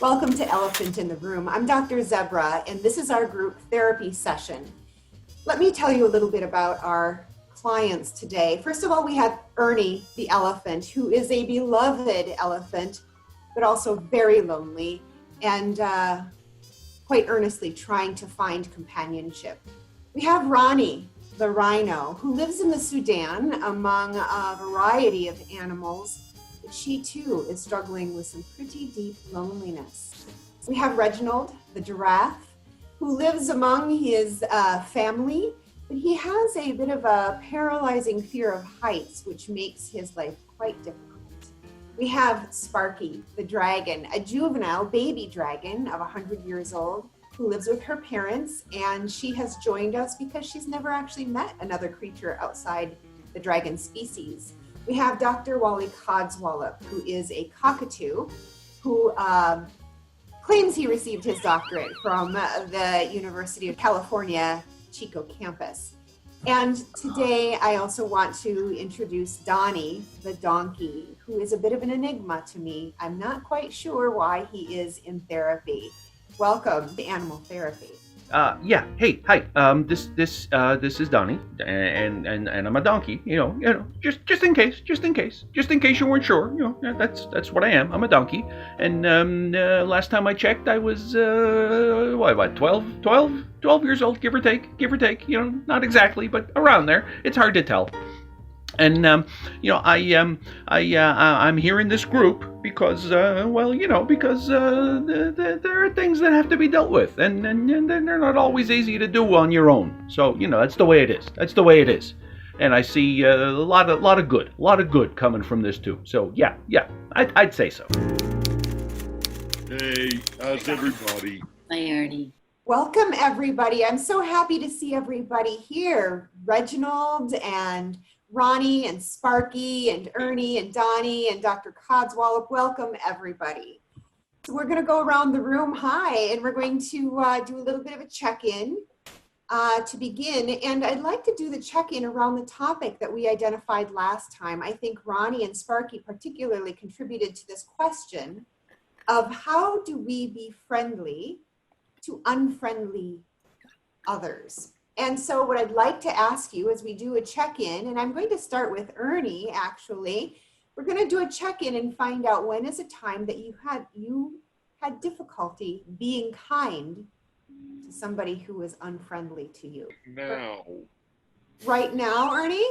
Welcome to Elephant in the Room. I'm Dr. Zebra, and this is our group therapy session. Let me tell you a little bit about our clients today. First of all, we have Ernie the elephant, who is a beloved elephant, but also very lonely and quite earnestly trying to find companionship. We have Ronnie the rhino, who lives in the Sudan among a variety of animals. She too is struggling with some pretty deep loneliness. We have Reginald, the giraffe, who lives among his family, but he has a bit of a paralyzing fear of heights, which makes his life quite difficult. We have Sparky, the dragon, a juvenile baby dragon of 100 years old, who lives with her parents, and she has joined us because she's never actually met another creature outside the dragon species. We have Dr. Wally Codswallop, who is a cockatoo, who claims he received his doctorate from the University of California, Chico campus. And today I also want to introduce Donny, the donkey, who is a bit of an enigma to me. I'm not quite sure why he is in therapy. Welcome to Animal Therapy. Yeah. Hey, hi. This is Donny, and I'm a donkey. Just in case you weren't sure. That's what I am. I'm a donkey. And last time I checked, I was 12 years old, give or take. Not exactly, but around there. It's hard to tell. And I'm here in this group because there are things that have to be dealt with, and they're not always easy to do on your own. So that's the way it is. And I see a lot of good coming from this too. So yeah, I'd say so. Hey, how's everybody? Hi, Artie. Welcome everybody. I'm so happy to see everybody here. Reginald and Ronnie and Sparky and Ernie and Donny and Dr. Codswallop, welcome everybody. So we're going to go around the room, and we're going to do a little bit of a check-in to begin. And I'd like to do the check-in around the topic that we identified last time. I think Ronnie and Sparky particularly contributed to this question of how do we be friendly to unfriendly others? And so what I'd like to ask you as we do a check-in, and I'm going to start with Ernie, actually, we're going to do a check-in and find out when is a time that you had difficulty being kind to somebody who was unfriendly to you. Now. Right now, Ernie?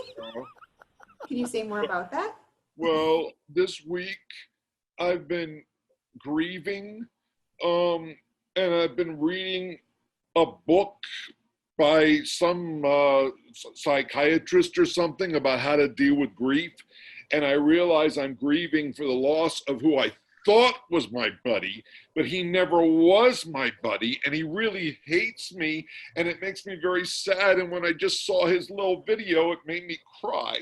Can you say more about that? Well, this week I've been grieving, and I've been reading a book by some psychiatrist or something about how to deal with grief. And I realize I'm grieving for the loss of who I thought was my buddy, but he never was my buddy, and he really hates me, and it makes me very sad. And when I just saw his little video, it made me cry.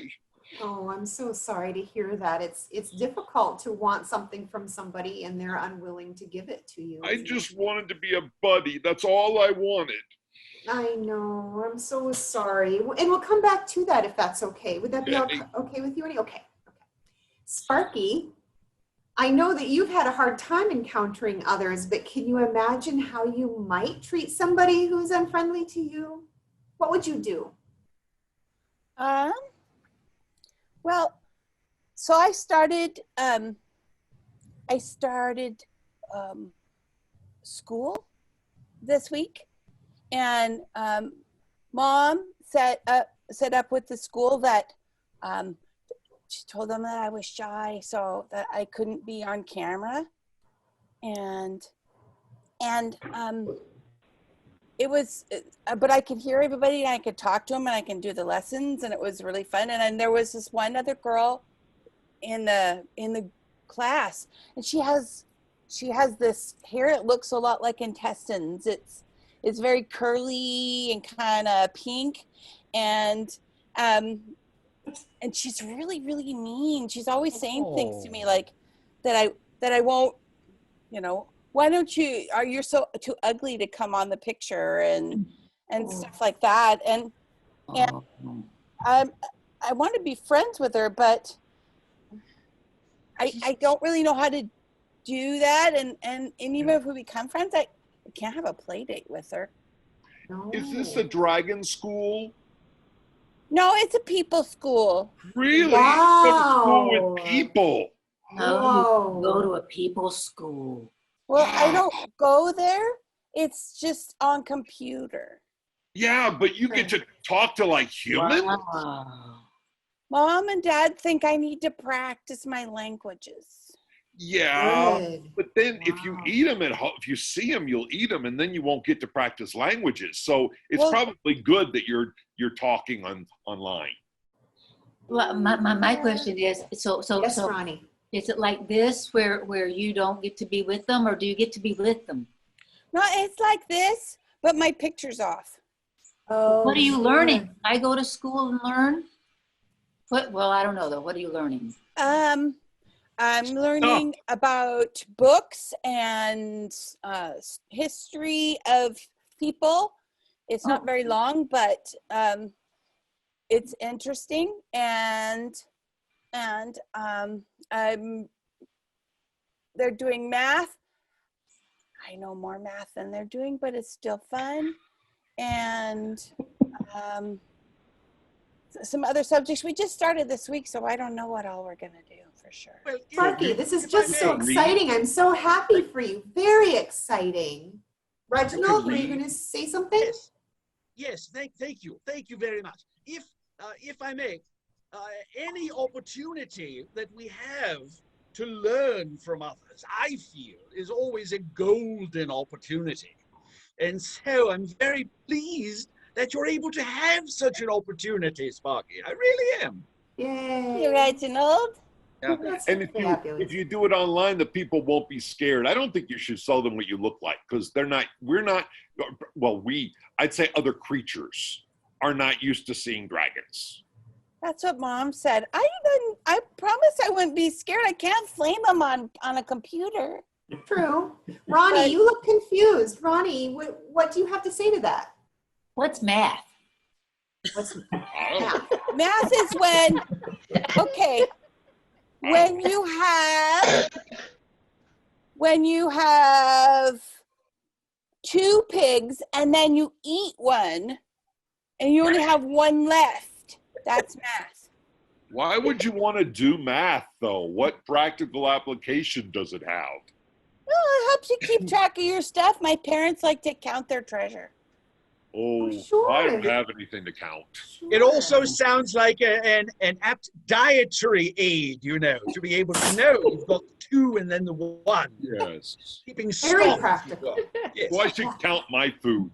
Oh, I'm so sorry to hear that. It's difficult to want something from somebody and they're unwilling to give it to you. I just wanted to be a buddy. That's all I wanted. I know. I'm so sorry. And we'll come back to that if that's okay. Would that be okay with you, Ernie? Okay. Sparky, I know that you've had a hard time encountering others, but can you imagine how you might treat somebody who's unfriendly to you? What would you do? Well, so I started school this week, and Mom set up with the school that she told them that I was shy, so that I couldn't be on camera, and it was, but I could hear everybody, and I could talk to them, and I can do the lessons, and it was really fun. And then there was this one other girl in the class, and she has this hair. It looks a lot like intestines. It's very curly and kind of pink, and she's really, really mean. She's always saying things to me like that I won't, why don't you, you're so too ugly to come on the picture and stuff like that. And I want to be friends with her, but I don't really know how to do that, and even if we become friends, I can't have a play date with her. No. Is this a dragon school? No, it's a people school. Really? Wow. It's a school with people. Oh, you go Whoa. to a people's school. Well, I Wow. don't go there. It's just on computer. Yeah, but you get to talk to like humans? Wow. Mom and Dad think I need to practice my languages. Yeah. Good. But then if you Wow. eat them at home, if you see them, you'll eat them, and then you won't get to practice languages. So it's Well- probably good that you're talking online. Well, my question is, so Yes, Ronnie. is it like this where you don't get to be with them, or do you get to be with them? No, it's like this, but my picture's off. Oh, What are you sure. learning? I go to school and learn. Well, I don't know though. What are you learning? I'm learning about books and history of people. It's not very long, but it's interesting, and they're doing math. I know more math than they're doing, but it's still fun. And some other subjects. We just started this week, so I don't know what all we're gonna do for sure. Well, Sparky, this is if I just so may, exciting. I'm so happy for you. Very exciting. Reginald, were you read. going to say something? Yes. Thank you very much. If I may, any opportunity that we have to learn from others, I feel, is always a golden opportunity. And so I'm very pleased that you're able to have such an opportunity, Sparky. I really am. Yay. You Reginald? Yeah. That's And if fabulous. you do it online, the people won't be scared. I don't think you should show them what you look like, because I'd say other creatures are not used to seeing dragons. That's what Mom said. I promised I wouldn't be scared. I can't flame them on a computer. True. Ronnie, But- you look confused. Ronnie, what do you have to say to that? What's math? What's Oh, Math is when you have two pigs and then you eat one and you only have one left. That's math. why would you want to do math, though? What practical application does it have? Well, it helps you keep track of your stuff. My parents like to count their treasure. Oh, sure. I don't have anything to count. It also sounds like an apt dietary aid, to be able to know you've got the two and then the one. Yes. Keeping Very stock. practical. Yes. So I should count my food.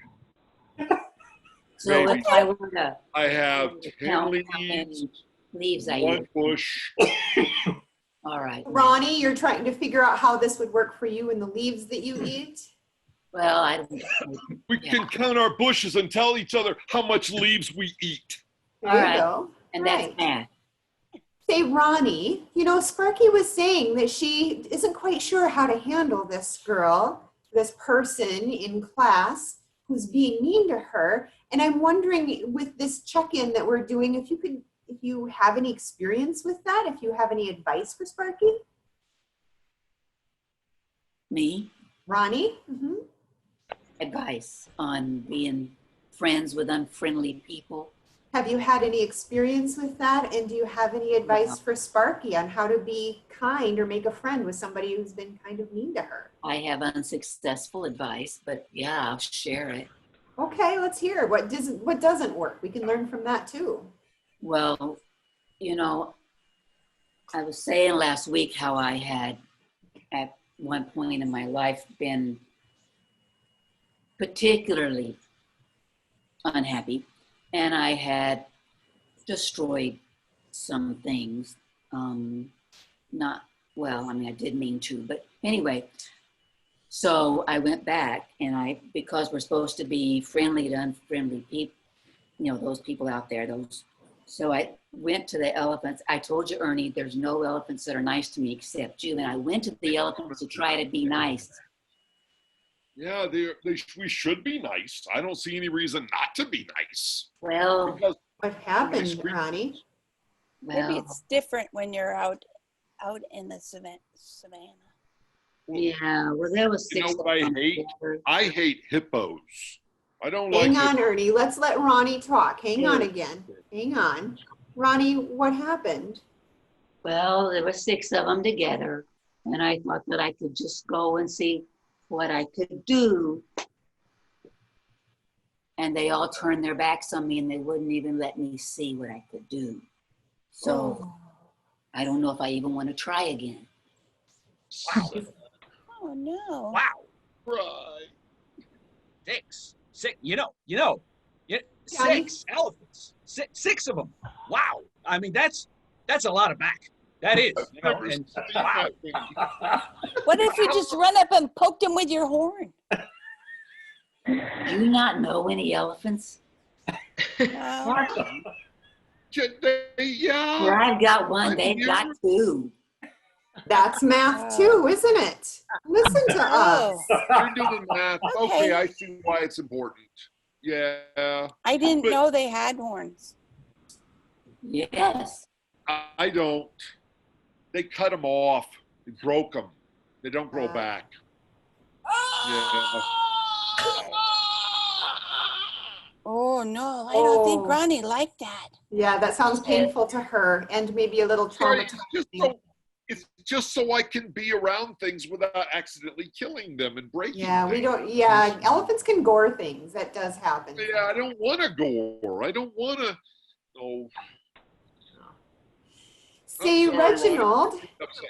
So Maybe. if I were to I have 10 count how leaves, many leaves I one eat. bush. All right. Ronnie, you're trying to figure out how this would work for you and the leaves that you eat? Well, I don't. We can count our bushes and tell each other how much leaves we eat. There All you right. go. And Right. that's math. Say, Ronnie, Sparky was saying that she isn't quite sure how to handle this girl, this person in class who's being mean to her. And I'm wondering, with this check-in that we're doing, if you have any experience with that, if you have any advice for Sparky? Me, Ronnie? Mm-hmm. advice on being friends with unfriendly people. Have you had any experience with that? And do you have any advice for Sparky on how to be kind or make a friend with somebody who's been kind of mean to her? I have unsuccessful advice, but yeah, I'll share it. Okay, let's hear what doesn't work. We can learn from that too. Well, I was saying last week how I had at one point in my life been particularly unhappy, and I had destroyed some things. I did mean to, but anyway, so I went back and because we're supposed to be friendly to unfriendly people, those people out there, so I went to the elephants. I told you, Ernie, there's no elephants that are nice to me except you. And I went to the elephants to try to be nice. Yeah, we should be nice. I don't see any reason not to be nice. Well, Because What happened, Nice creep. Ronnie? Maybe it's different when you're out in the savannah. Yeah, well, there was You know six what I of them hate? together. I hate hippos. I don't like Hang on, hippos. Ernie. Let's let Ronnie talk. Hang on again. Hang on. Ronnie, what happened? Well, there were six of them together, and I thought that I could just go and see what I could do. And they all turned their backs on me, and they wouldn't even let me see what I could do. So I don't know if I even want to try again. Wow. Oh no. Wow. Right. Six. Yeah, Johnny? 6 elephants. Six of them. Wow. I mean, that's a lot of back. That is. Never And seen wow. that thing. What if you just run up and poked him with your horn? Do you not know any elephants? Wow. Yeah. Where I've got one, I'm they've here. got two. That's math too, isn't it? Listen to us. Oh, You're doing math. Okay. Okay, I see why it's important. Yeah. I didn't But- know they had horns. Yes. I don't. They cut them off. They broke them. They don't grow Wow. back. Yeah. Oh no, I don't think Oh. Ronnie liked that. Yeah, that sounds painful to her and maybe a little Sorry, traumatizing. it's just so I can be around things without accidentally killing them and breaking Yeah, we things. don't, yeah, elephants can gore things. That does happen. Yeah, I don't want to gore. I don't want to. Oh, Say, I'm sorry, Reginald,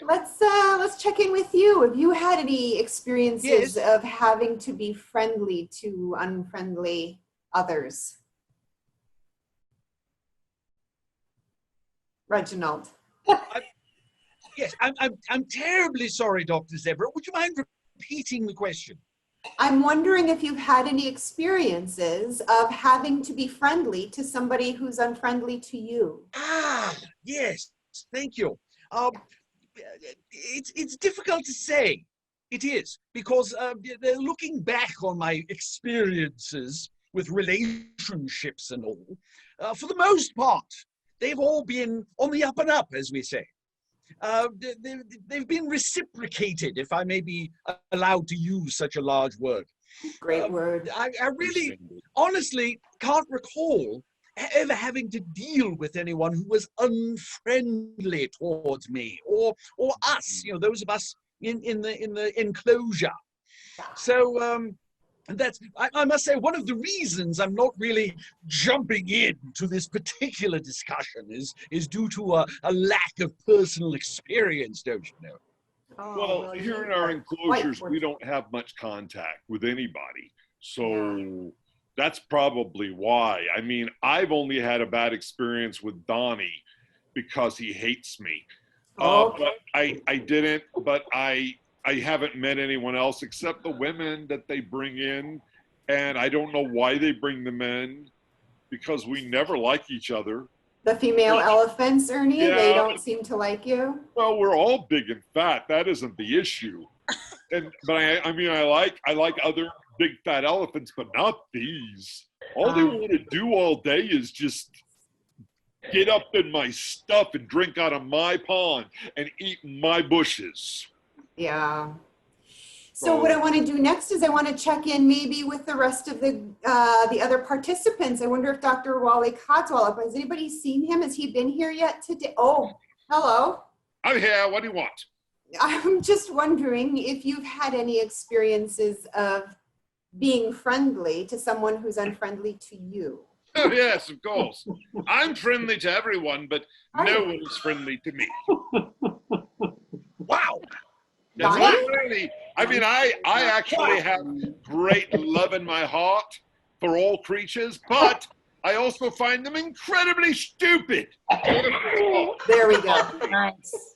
let's check in with you. Have you had any experiences Yes. of having to be friendly to unfriendly others? Reginald. Yes, I'm terribly sorry, Dr. Zebra. Would you mind repeating the question? I'm wondering if you've had any experiences of having to be friendly to somebody who's unfriendly to you. Yes, thank you. It's difficult to say. It is, because looking back on my experiences with relationships and all, for the most part, they've all been on the up and up, as we say. They've been reciprocated, if I may be allowed to use such a large word. Great word. I really, honestly, can't recall ever having to deal with anyone who was unfriendly towards me or us, those of us in the enclosure. So that's, I must say, one of the reasons I'm not really jumping into this particular discussion is due to a lack of personal experience, don't you know? Oh, well, here you in our are enclosures, quite we don't have much contact with anybody. So Yeah. that's probably why. I mean, I've only had a bad experience with Donny because he hates me. Okay. But I didn't, but I haven't met anyone else except the women that they bring in. And I don't know why they bring them in, because we never like each other. The female elephants, Ernie, they Yeah. don't seem to like you. Well, we're all big and fat. That isn't the issue. But I mean, I like other big fat elephants, but not these. All they want to do all day is just get up in my stuff and drink out of my pond and eat my bushes. Yeah. So what I want to do next is I want to check in maybe with the rest of the other participants. I wonder if Dr. Wally Codswallop, has anybody seen him? Has he been here yet today? Oh, hello. I'm here. What do you want? I'm just wondering if you've had any experiences of being friendly to someone who's unfriendly to you. Oh, yes, of course. I'm friendly to everyone, but no one is friendly to me. Wow. Yes, Donny? I actually have great love in my heart for all creatures, but I also find them incredibly stupid. There we go. Nice.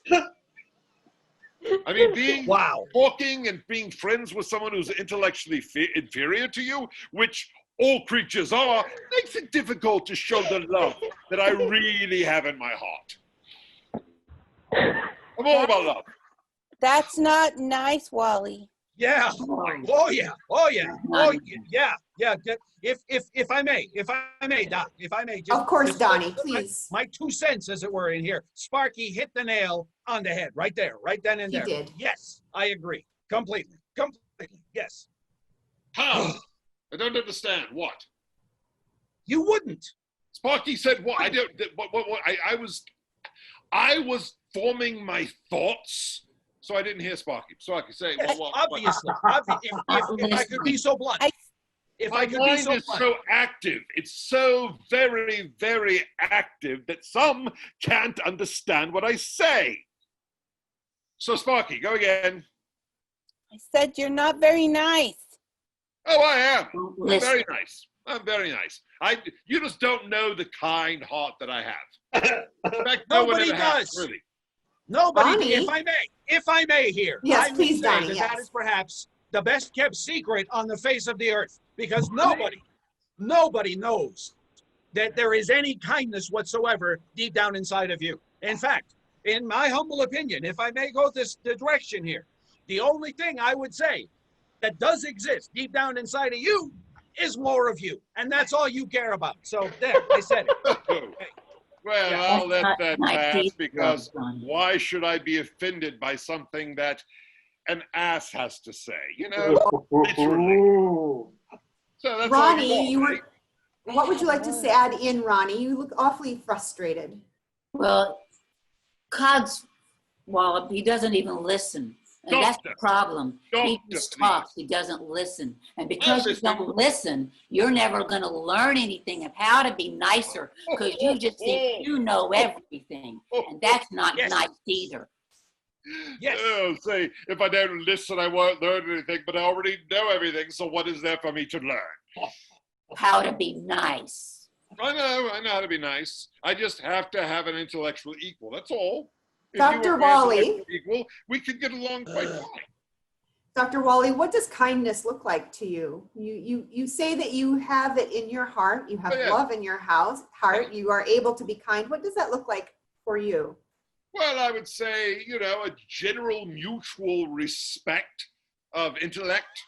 I mean, Wow. talking and being friends with someone who's intellectually inferior to you, which all creatures are, makes it difficult to show the love that I really have in my heart. I'm all about love. That's not nice, Wally. Yeah. Oh yeah. Oh yeah. Oh yeah. Yeah. If I may, Doc, if I may, Of course, just Donny, put please. My 2 cents, as it were, in here. Sparky hit the nail on the head, right there, right then and He there. did. Yes, I agree. Completely. Completely. Yes. How? I don't understand. What? You wouldn't. Sparky said what? I don't. What? I was forming my thoughts, so I didn't hear Sparky. Sparky, say Yes, what? obviously. If I could be so blunt. If My I could be mind so is blunt. so active. It's so very, very active that some can't understand what I say. So, Sparky, go again. I said you're not very nice. Oh, I am. I'm Listen. very nice. I'm very nice. You just don't know the kind heart that I have. In fact, no one Nobody ever has, does. really. Nobody, Donny? if I may here, Yes, I would please, say Donny, that yes. that is perhaps the best kept secret on the face of the earth, because nobody knows that there is any kindness whatsoever deep down inside of you. In fact, in my humble opinion, if I may go the direction here, the only thing I would say that does exist deep down inside of you is more of you, and that's all you care about. So there, I said it. Well, Yeah. I'll let That's that not pass nice, because Donny. why should I be offended by something that an ass has to say? You know, literally. So that's all Ronnie, you want, right? what would you like to say, add in, Ronnie? You look awfully frustrated. Well, Codswallop, he doesn't even listen. And that's the Doctor. problem. He Doctor, just please. talks, he doesn't listen. And because you listening. don't listen, you're never going to learn anything of how to be nicer because you just think you know everything. And that's not Yes. nice either. Yes. Oh, say, if I don't listen, I won't learn anything, but I already know everything, so what is there for me to learn? How to be nice. I know how to be nice. I just have to have an intellectual equal, that's all. If Dr. you were Wally. intellectual equal, we could get along quite fine. Dr. Wally, what does kindness look like to you? You say that you have it in your heart, you have Oh, yeah. love in your heart, you are able to be kind. What does that look like for you? Well, I would say, a general mutual respect of intellect.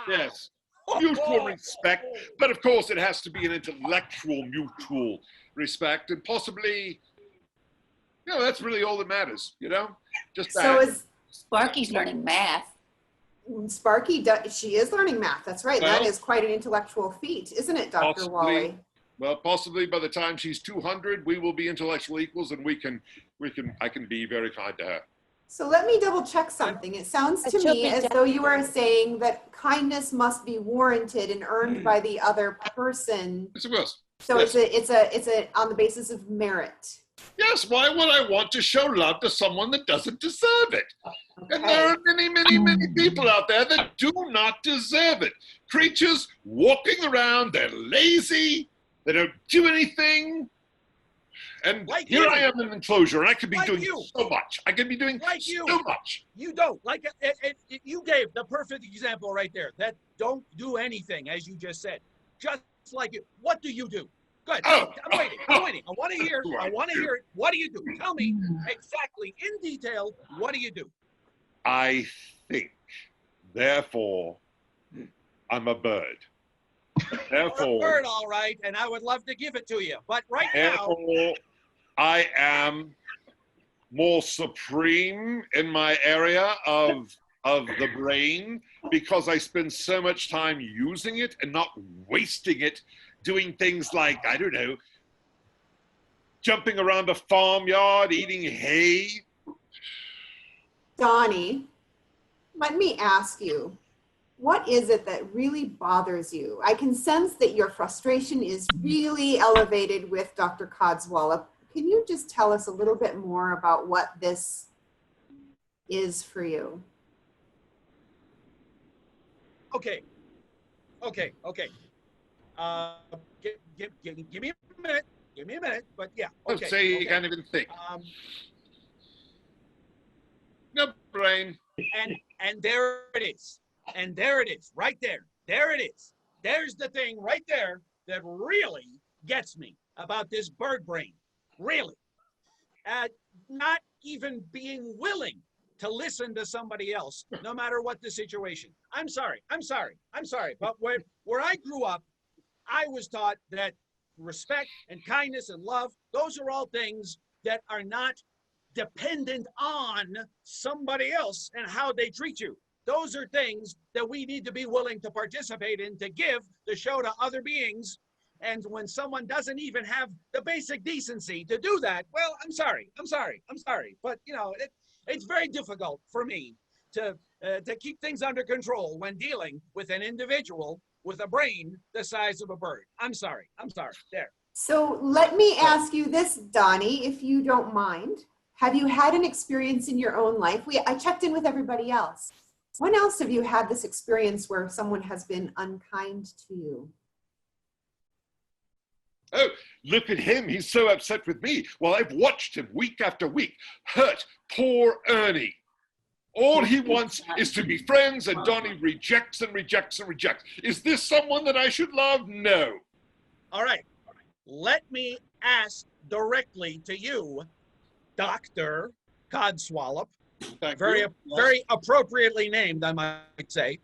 Yes, mutual respect. But of course, it has to be an intellectual mutual respect. And possibly, that's really all that matters, Just that. So is Sparky's learning math. Sparky, she is learning math. That's right. Well, that is quite an intellectual feat, isn't it, Dr. possibly. Wally? Well, possibly by the time she's 200, we will be intellectual equals, and I can be very kind to her. So let me double check something. It sounds to She'll me be as though you are saying that kindness must be warranted and earned by the other person. Yes, it was. So Yes. it's a on the basis of merit. Yes, why would I want to show love to someone that doesn't deserve it? And there are many, many, many people out there that do not deserve it. Creatures walking around, they're lazy, they don't do anything. And Like here you. I am in an enclosure, and I could be Like doing you. so much. I could be doing Like you. so much. You don't. Like you gave the perfect example right there. That don't do anything, as you just said. Just like you. What do you do? Good. Oh. I'm waiting. I want to hear. What do I I want to do? hear it. What do you do? Tell me exactly in detail. What do you do? I think. Therefore, I'm a bird. You're a Therefore, bird, all right, and I would love to give it to you, but right now, therefore, I am more supreme in my area of the brain because I spend so much time using it and not wasting it doing things like, I don't know, jumping around a farmyard, eating hay. Donny, let me ask you, what is it that really bothers you? I can sense that your frustration is really elevated with Dr. Codswallop. Can you just tell us a little bit more about what this is for you? okay. Give me a minute. Give me a minute. But yeah. Okay. Say you okay. can't even think. No brain. And there it is. And there it is. Right there. There it is. There's the thing right there that really gets me about this bird brain. Really. Not even being willing to listen to somebody else, no matter what the situation. I'm sorry. But where I grew up, I was taught that respect and kindness and love, those are all things that are not dependent on somebody else and how they treat you. Those are things that we need to be willing to participate in, to give the show to other beings. And when someone doesn't even have the basic decency to do that, well, I'm sorry. But, you know, it's very difficult for me to keep things under control when dealing with an individual with a brain the size of a bird. I'm sorry. There. So let me ask you this, Donny, if you don't mind. Have you had an experience in your own life? I checked in with everybody else. When else have you had this experience where someone has been unkind to you? Oh, look at him. He's so upset with me. Well, I've watched him week after week hurt poor Ernie. All he wants is to be friends, and Donny rejects and rejects and rejects. Is this someone that I should love? No. All right. Let me ask directly to you, Dr. Codswallop. Very appropriately named, I might say.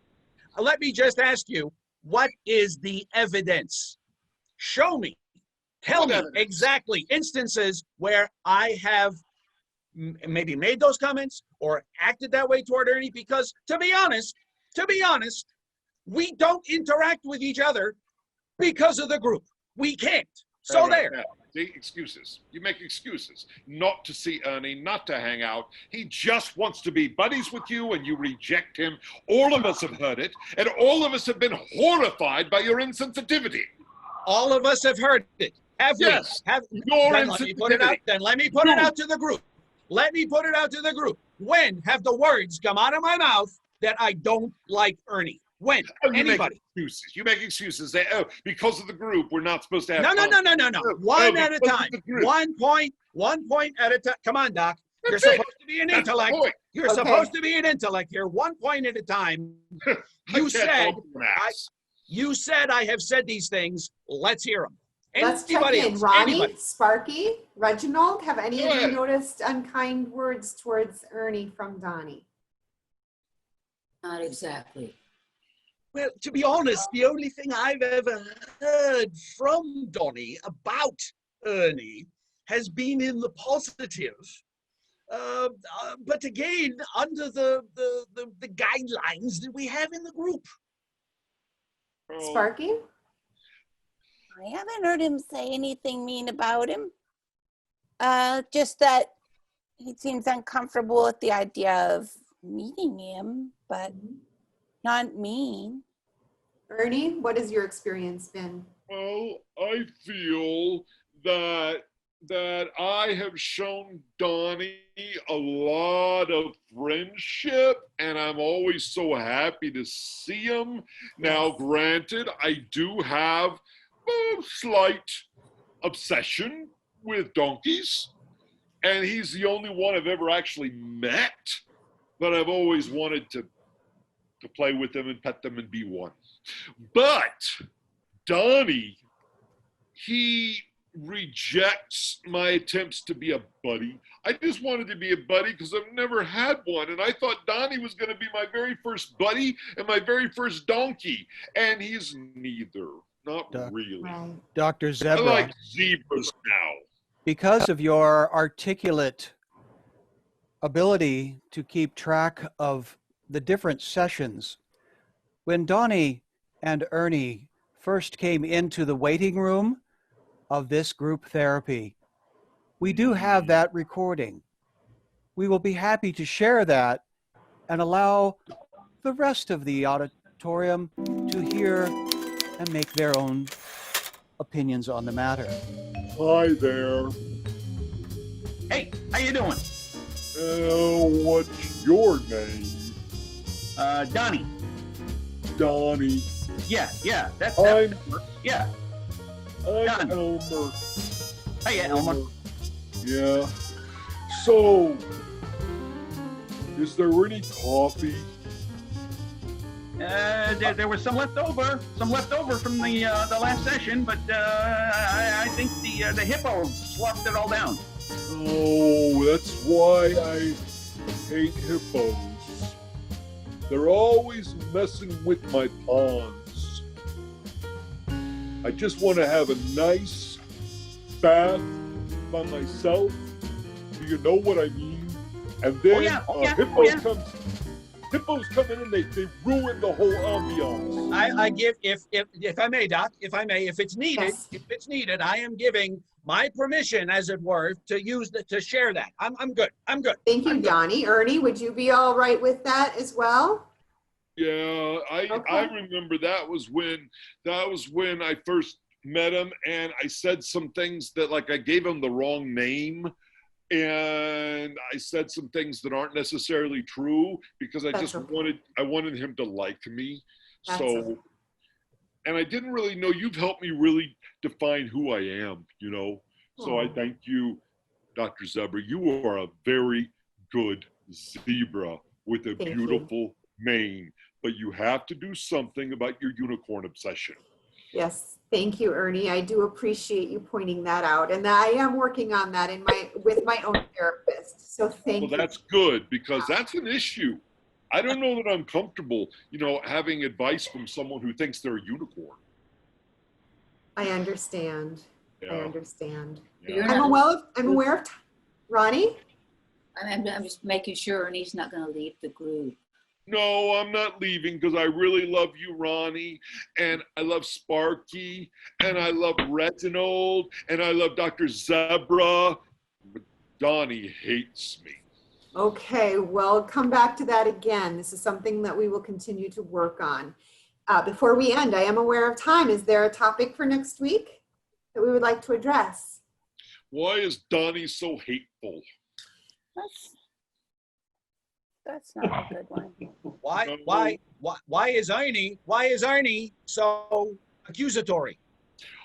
Let me just ask you, what is the evidence? Show me. Tell me exactly instances where I have maybe made those comments or acted that way toward Ernie, because to be honest, we don't interact with each other because of the group. We can't. So there. See, excuses. You make excuses not to see Ernie, not to hang out. He just wants to be buddies with you, and you reject him. All of us have heard it, and all of us have been horrified by your insensitivity. All of us have heard it. Have yes. We? Have your then let me put it out. Then let me put it out to the group. Let me put it out to the group. When have the words come out of my mouth that I don't like Ernie? When? Anybody? You make excuses. Say, oh, because of the group, we're not supposed to have. No. One at a time. 1 point at a time. Come on, Doc. You're supposed to be an intellect. You're supposed to be an intellect here. 1 point at a time. You said I have said these things. Let's hear them. Let's check in. Ronnie, Sparky, Reginald, have any of you noticed unkind words towards Ernie from Donny? Not exactly. Well, to be honest, the only thing I've ever heard from Donny about Ernie has been in the positive. But again, under the guidelines that we have in the group. Sparky? I haven't heard him say anything mean about him. Just that he seems uncomfortable with the idea of meeting him, but not mean. Ernie, what has your experience been? Well, I feel that I have shown Donny a lot of friendship, and I'm always so happy to see him. Now, granted, I do have a slight obsession with donkeys, and he's the only one I've ever actually met, but I've always wanted to play with them and pet them and be one. But Donny, he rejects my attempts to be a buddy. I just wanted to be a buddy because I've never had one, and I thought Donny was going to be my very first buddy and my very first donkey, and he's neither. Not really. Dr. Zebra. I like zebras now. Because of your articulate ability to keep track of the different sessions, when Donny and Ernie first came into the waiting room of this group therapy, we do have that recording. We will be happy to share that and allow the rest of the auditorium to hear and make their own opinions on the matter. Hi there. Hey, how you doing? What's your name? Donny. Donny. Yeah, that's I'm yeah. Donny. Elmer. Hey, Elmer. Yeah. So, is there any coffee? There was some left over from the last session, but I think the hippo sloughed it all down. Oh, that's why I hate hippos. They're always messing with my ponds. I just want to have a nice bath by myself, be you know what I mean? And then hippos come in and they ruin the whole ambiance. I give, if I may, Doc, if it's needed, Yes. I am giving my permission, as it were, to share that. I'm good. Thank you, Donnie. Ernie, would you be all right with that as well? Yeah, I Okay. remember that was when I first met him, and I said some things that, like, I gave him the wrong name, and I said some things that aren't necessarily true because I That's just okay. wanted him to like me. That's So, okay. and I didn't really know. You've helped me really define who I am, you know. So I Oh. thank you, Dr. Zebra. You are a very good zebra with a Thank you. beautiful mane, but you have to do something about your unicorn obsession. Yes, thank you, Ernie. I do appreciate you pointing that out, and I am working on that with my own therapist. So thank Well, you. that's good because that's an issue. I don't know that I'm comfortable, having advice from someone who thinks they're a unicorn. I understand. I Yeah. understand. You're Yeah. I'm aware of Ronnie. I'm just making sure Ernie's not going to leave the group. No, I'm not leaving because I really love you, Ronnie, and I love Sparky, and I love Reginald, and I love Dr. Zebra. But Donnie hates me. Okay, well, come back to that again. This is something that we will continue to work on. Before we end, I am aware of time. Is there a topic for next week that we would like to address? Why is Donnie so hateful? That's not a good one. Why is Arnie so accusatory?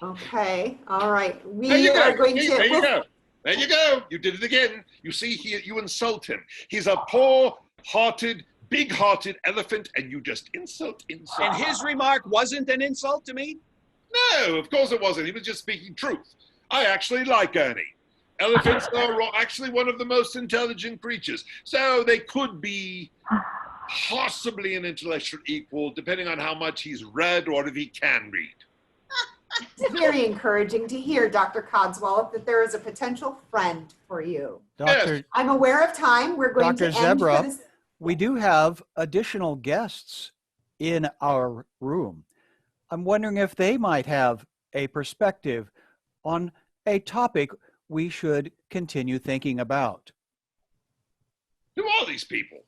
Okay, all right. There you We go. are going to. There you go. There you go. You did it again. You see, you insult him. He's a poor-hearted, big-hearted elephant, and you just insult. And his remark wasn't an insult to me? No, of course it wasn't. He was just speaking truth. I actually like Ernie. Elephants are actually one of the most intelligent creatures. So they could be possibly an intellectual equal, depending on how much he's read or if he can read. It's very encouraging to hear, Dr. Codswallop, that there is a potential friend for you. Dr. I'm aware of time. We're going Dr. to end Zebra, for this. we do have additional guests in our room. I'm wondering if they might have a perspective on a topic we should continue thinking about. Who are these people?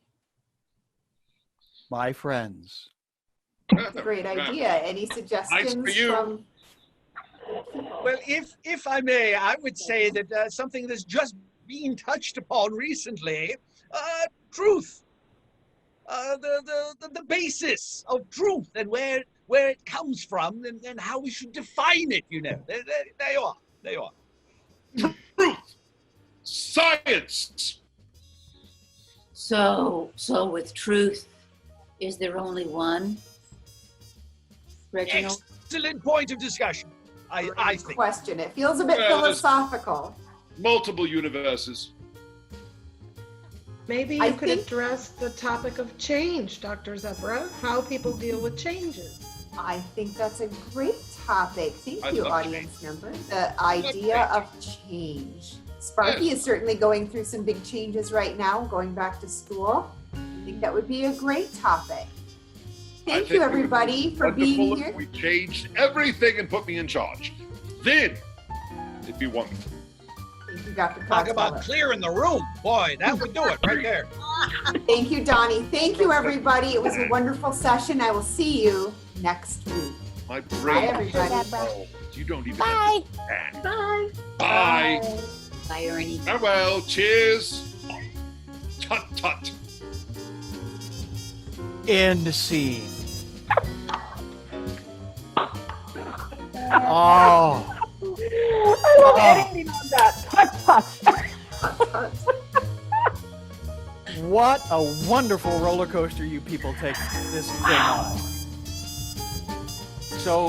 My friends. That's a great idea. Any suggestions Nice for you. from? Well, if I may, I would say that something that's just been touched upon recently, truth. The basis of truth and where it comes from and how we should define it, There you are. Truth. Science. So with truth, is there only one? Reginald? Excellent point of discussion, I think. Question. It feels a bit Well, there's- philosophical. Multiple universes. Maybe I you could think- address the topic of change, Dr. Zebra, how people deal with changes. I think that's a great topic. Thank I you, love audience members. The idea of change. Sparky is certainly going through some big changes right now, going back to school. I think that would be a great topic. Thank you, everybody, for being here. If we changed everything and put me in charge, then it'd be wonderful. Thank you, Dr. Talk about Codswallop. clearing the room. Boy, that would do it right there. Thank you, Donnie. Thank you, everybody. It was a wonderful session. I will see you next week. My Bye, brain. everybody. Oh, you don't even Bye. understand. Bye. Bye. Bye, Ernie. Farewell. Cheers. Tut tut. End scene. Oh. I love editing on that. Tut tut. What a wonderful roller coaster you people take this thing on. So,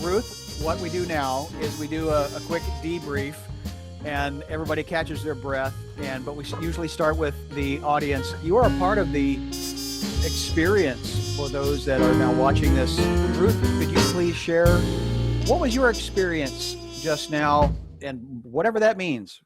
Ruth, what we do now is we do a quick debrief and everybody catches their breath. But we usually start with the audience. You are a part of the experience for those that are now watching this. Ruth, could you please share what was your experience just now and whatever that means?